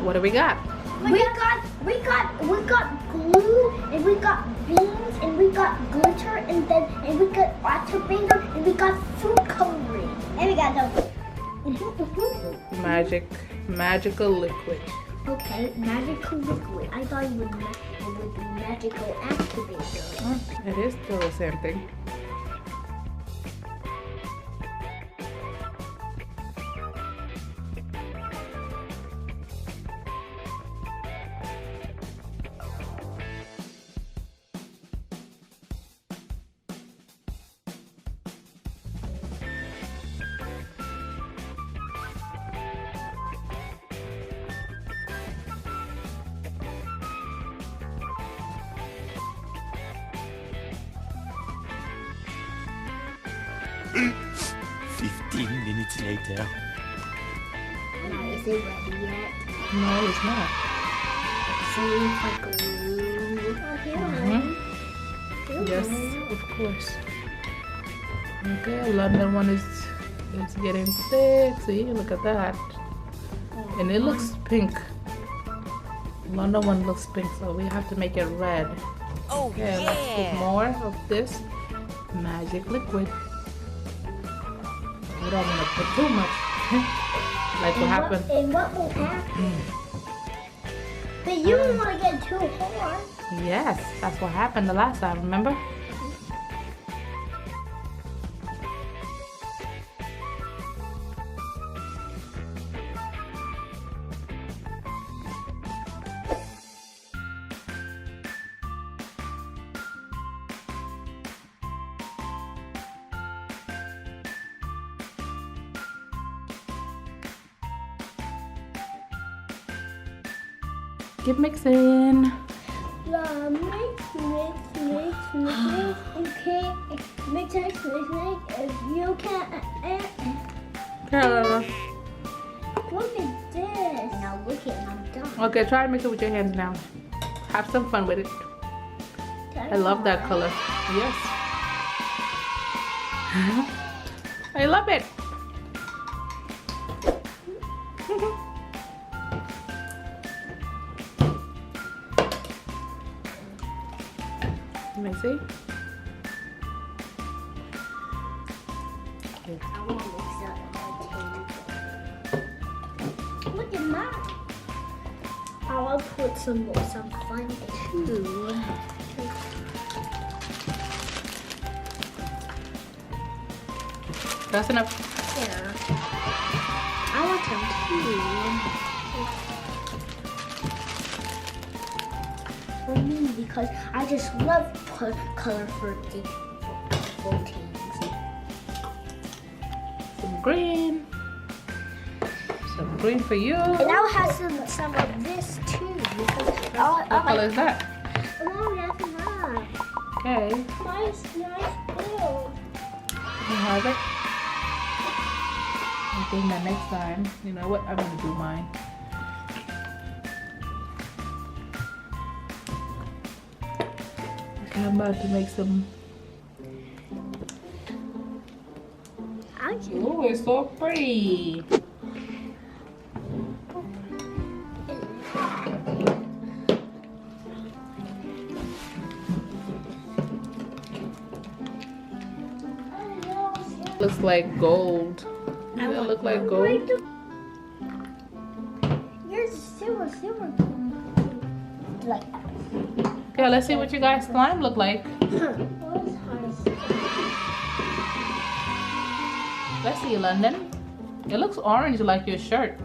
What do we got? We got glue, and we got beans, and we got glitter, and we got water binder, and we got food coloring, and we got Magical liquid. Okay, magical liquid. I thought it would be magical activator. Oh, it is still the same thing. Minutes later. Is it ready yet? No, it's not. See if I glue. Yes, of course. Okay, London one is getting thick. See, look at that. And it looks pink. London one looks pink, so we have to make it red. Oh, Okay, let's put more of this magic liquid. We don't want to put too much. Like what happened. And what will happen? But you don't want to get too hard. Yes, that's what happened the last time, remember? Keep mixing. Mix. Okay. Mix. If you can. Carol. Look at this. Now look at I'm done. Okay, try to mix it with your hands now. Have some fun with it. I love that color. Yes. I love it. Let me see. I want to mix up my table. Look at that. I want to put some fun too. That's enough. There. I want them too. For me, because I just love colorful things. Some green. Some green for you. And I'll have some of this too. Because What color is that? Oh, that's enough. Okay. Nice blue. You have it. I think that next time, you know what? I'm gonna do mine. Okay, I'm about to make some. Oh, it's so pretty. Looks like gold. Does it look like gold? Yours is silver. Like that. Okay, let's see what you guys' slime look like. Let's see, London. It looks orange like your shirt.